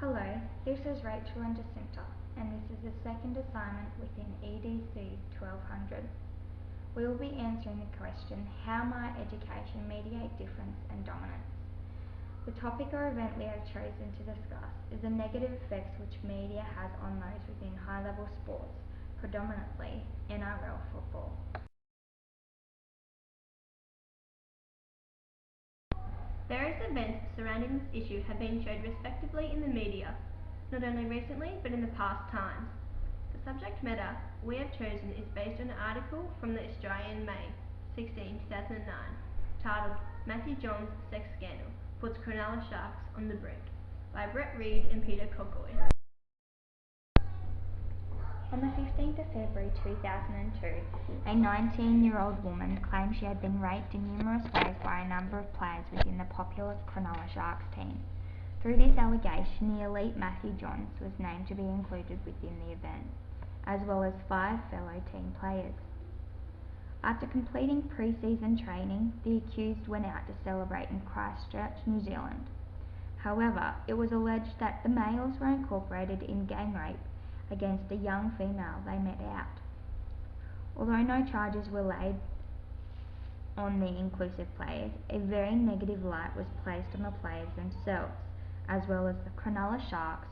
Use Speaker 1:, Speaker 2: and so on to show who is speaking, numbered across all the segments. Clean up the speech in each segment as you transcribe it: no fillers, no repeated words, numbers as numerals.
Speaker 1: Hello, this is Rachel and Jacynta, and this is the second assignment within EDC1200. We will be answering the question, how might education mediate difference and dominance? The topic or event we have chosen to discuss is the negative effects which media has on those within high-level sports, predominantly NRL football.
Speaker 2: Various events surrounding this issue have been showed respectively in the media, not only recently but in the past times. The subject matter we have chosen is based on an article from the Australian May 16, 2009, titled Matthew Johns' Sex Scandal Puts Cronulla Sharks on the Brink, by Brett Reed and Peter Cocoy.
Speaker 1: On the 15th of February 2002, a 19-year-old woman claimed she had been raped in numerous ways by a number of players within the popular Cronulla Sharks team. Through this allegation, the elite Matthew Johns was named to be included within the event, as well as 5 fellow team players. After completing pre-season training, the accused went out to celebrate in Christchurch, New Zealand. However, it was alleged that the males were incorporated in gang rape against a young female they met out. Although no charges were laid on the inclusive players, a very negative light was placed on the players themselves, as well as the Cronulla Sharks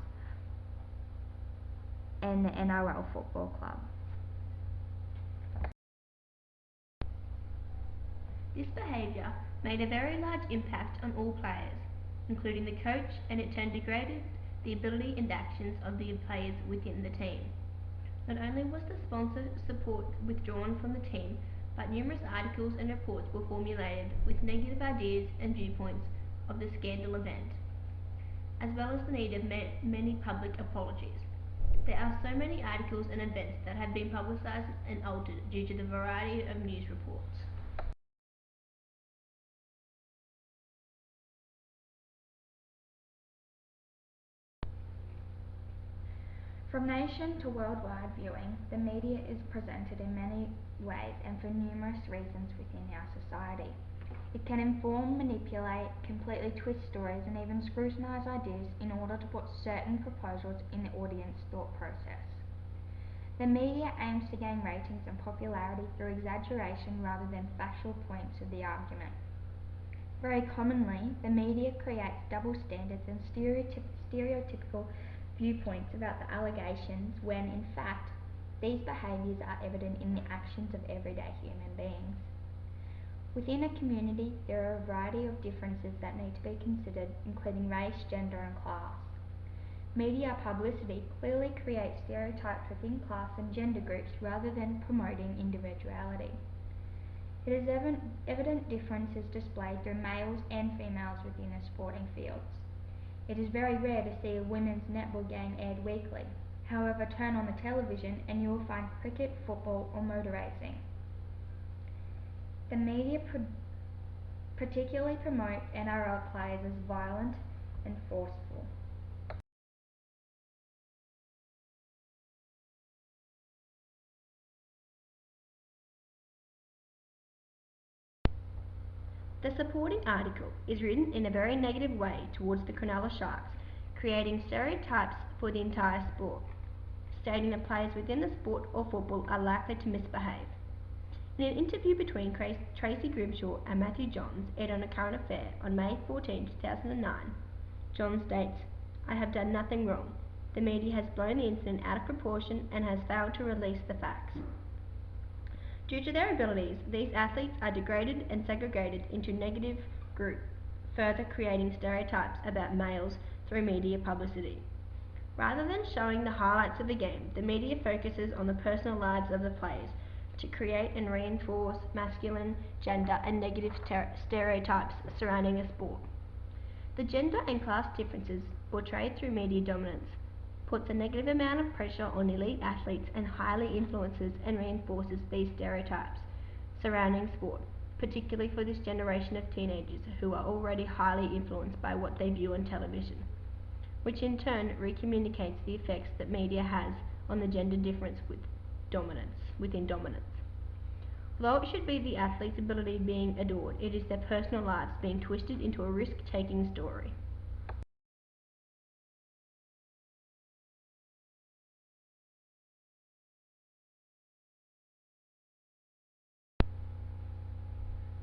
Speaker 1: and the NRL Football Club.
Speaker 2: This behaviour made a very large impact on all players, including the coach, and it degraded the ability and actions of the players within the team. Not only was the sponsor support withdrawn from the team, but numerous articles and reports were formulated with negative ideas and viewpoints of the scandal event, as well as the need of many public apologies. There are so many articles and events that have been publicised and altered due to the variety of news reports.
Speaker 1: From nation to worldwide viewing, the media is presented in many ways and for numerous reasons within our society. It can inform, manipulate, completely twist stories and even scrutinise ideas in order to put certain proposals in the audience's thought process. The media aims to gain ratings and popularity through exaggeration rather than factual points of the argument. Very commonly, the media creates double standards and stereotypical viewpoints about the allegations when, in fact, these behaviours are evident in the actions of everyday human beings. Within a community, there are a variety of differences that need to be considered, including race, gender and class. Media publicity clearly creates stereotypes within class and gender groups rather than promoting individuality. It is evident differences displayed through males and females within the sporting fields. It is very rare to see a women's netball game aired weekly. However, turn on the television and you will find cricket, football or motor racing. The media particularly promotes NRL players as violent and forceful.
Speaker 2: The supporting article is written in a very negative way towards the Cronulla Sharks, creating stereotypes for the entire sport, stating that players within the sport or football are likely to misbehave. In an interview between Tracy Grimshaw and Matthew Johns aired on A Current Affair on May 14, 2009, Johns states, "I have done nothing wrong. The media has blown the incident out of proportion and has failed to release the facts." Due to their abilities, these athletes are degraded and segregated into negative groups, further creating stereotypes about males through media publicity. Rather than showing the highlights of the game, the media focuses on the personal lives of the players to create and reinforce masculine, gender and negative stereotypes surrounding a sport. The gender and class differences portrayed through media dominance puts a negative amount of pressure on elite athletes and highly influences and reinforces these stereotypes surrounding sport, particularly for this generation of teenagers who are already highly influenced by what they view on television, which in turn recommunicates the effects that media has on the gender difference within dominance. Although it should be the athlete's ability being adored, it is their personal lives being twisted into a risk-taking story.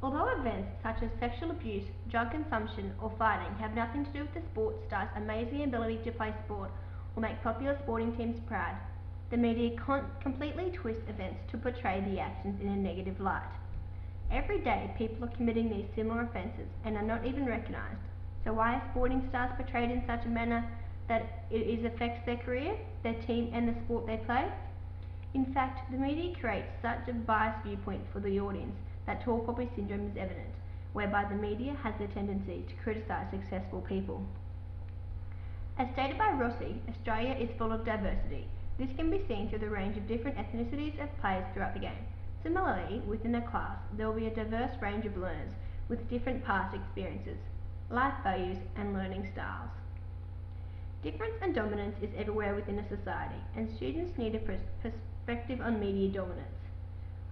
Speaker 2: Although events such as sexual abuse, drug consumption, or fighting have nothing to do with the sports star's amazing ability to play sport or make popular sporting teams proud, the media completely twists events to portray the actions in a negative light. Every day people are committing these similar offences and are not even recognised. So why are sporting stars portrayed in such a manner that it affects their career, their team and the sport they play? In fact, the media creates such a biased viewpoint for the audience that tall poppy syndrome is evident, whereby the media has the tendency to criticise successful people. As stated by Rossi, Australia is full of diversity. This can be seen through the range of different ethnicities of players throughout the game. Similarly, within a class, there will be a diverse range of learners with different past experiences, life values and learning styles. Difference and dominance is everywhere within a society, and students need a perspective on media dominance.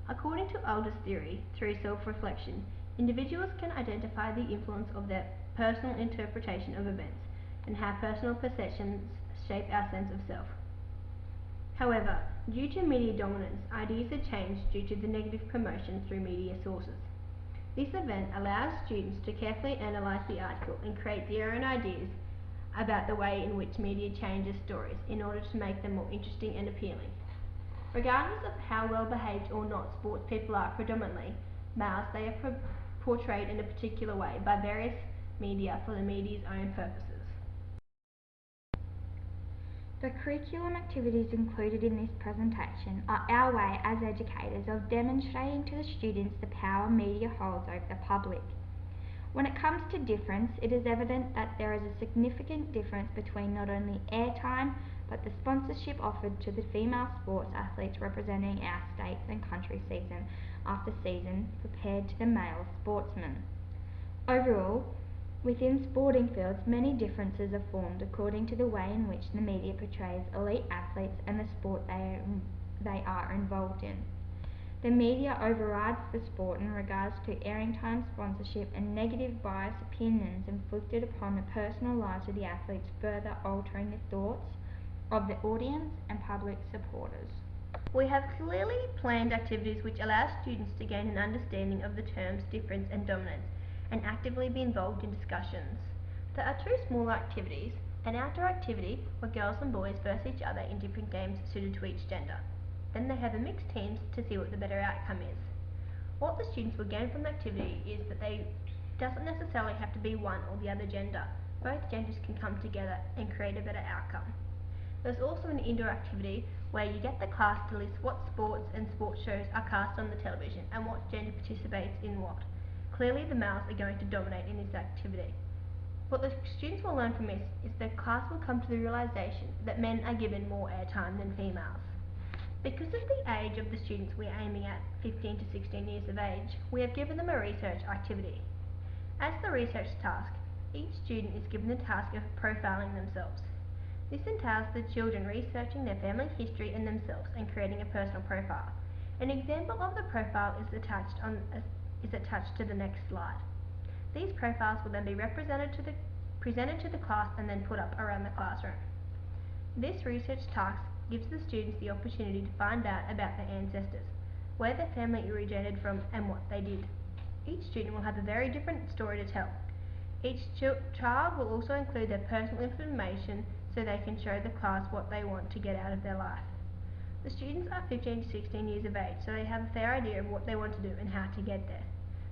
Speaker 2: According to Alder's theory, through self-reflection, individuals can identify the influence of their personal interpretation of events and how personal perceptions shape our sense of self. However, due to media dominance, ideas are changed due to the negative promotion through media sources. This event allows students to carefully analyse the article and create their own ideas about the way in which media changes stories in order to make them more interesting and appealing. Regardless of how well behaved or not sports people are, predominantly males, they are portrayed in a particular way by various media for the media's own purposes.
Speaker 1: The curriculum activities included in this presentation are our way as educators of demonstrating to the students the power media holds over the public. When it comes to difference, it is evident that there is a significant difference between not only airtime, but the sponsorship offered to the female sports athletes representing our states and country season after season compared to the male sportsmen. Overall, within sporting fields, many differences are formed according to the way in which the media portrays elite athletes and the sport they are involved in. The media overrides the sport in regards to airing time, sponsorship and negative biased opinions inflicted upon the personal lives of the athletes, further altering the thoughts of the audience and public supporters.
Speaker 2: We have clearly planned activities which allow students to gain an understanding of the terms difference and dominance and actively be involved in discussions. There are two smaller activities, an outdoor activity where girls and boys verse each other in different games suited to each gender. Then they have the mixed teams to see what the better outcome is. What the students will gain from the activity is that they doesn't necessarily have to be one or the other gender. Both genders can come together and create a better outcome. There's also an indoor activity where you get the class to list what sports and sports shows are cast on the television and what gender participates in what. Clearly the males are going to dominate in this activity. What the students will learn from this is that class will come to the realisation that men are given more airtime than females. Because of the age of the students we are aiming at, 15 to 16 years of age, we have given them a research activity. As the research task, each student is given the task of profiling themselves. This entails the children researching their family history and themselves and creating a personal profile. An example of the profile is attached to the next slide. These profiles will then be presented to the class and then put up around the classroom. This research task gives the students the opportunity to find out about their ancestors, where their family originated from and what they did. Each student will have a very different story to tell. Each child will also include their personal information so they can show the class what they want to get out of their life. The students are 15 to 16 years of age, so they have a fair idea of what they want to do and how to get there.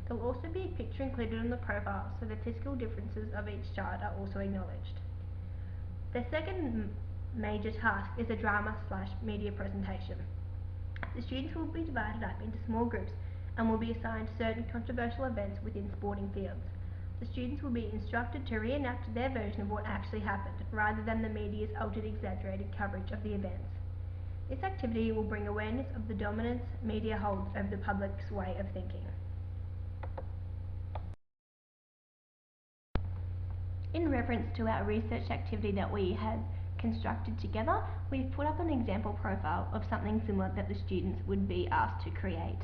Speaker 2: There will also be a picture included in the profile, so the physical differences of each child are also acknowledged. The second major task is a drama/media presentation. The students will be divided up into small groups and will be assigned certain controversial events within sporting fields. The students will be instructed to reenact their version of what actually happened, rather than the media's altered, exaggerated coverage of the events. This activity will bring awareness of the dominance media holds over the public's way of thinking. In reference to our research activity that we have constructed together, we've put up an example profile of something similar that the students would be asked to create.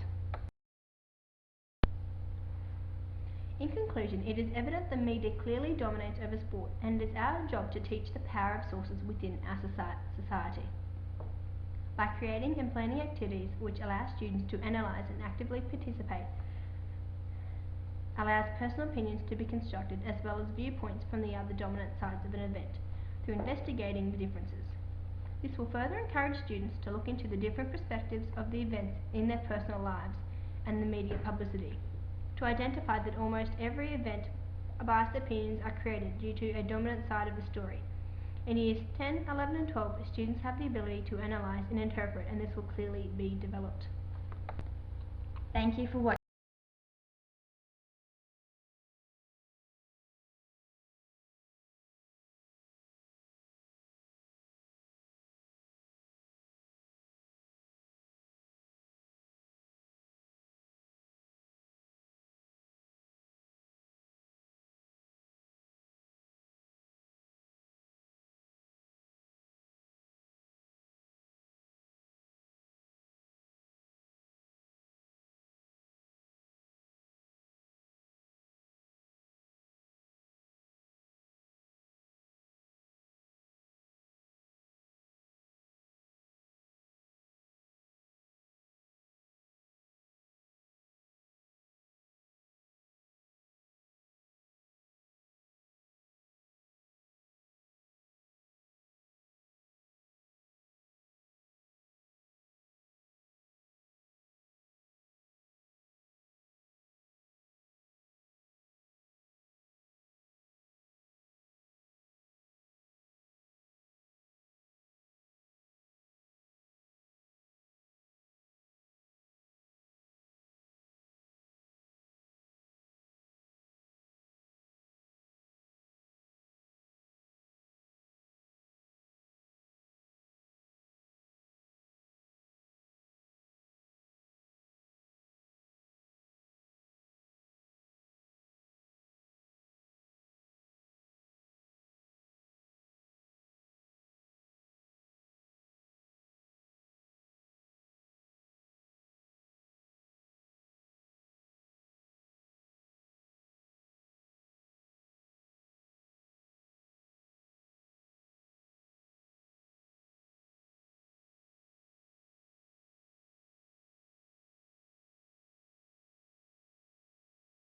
Speaker 2: In conclusion, it is evident that media clearly dominates over sport, and it is our job to teach the power of sources within our society. By creating and planning activities which allow students to analyse and actively participate allows personal opinions to be constructed as well as viewpoints from the other dominant sides of an event, through investigating the differences. This will further encourage students to look into the different perspectives of the events in their personal lives and the media publicity, to identify that almost every event biased opinions are created due to a dominant side of the story. In years 10, 11 and 12, students have the ability to analyse and interpret, and this will clearly be developed.
Speaker 1: Thank you for watching.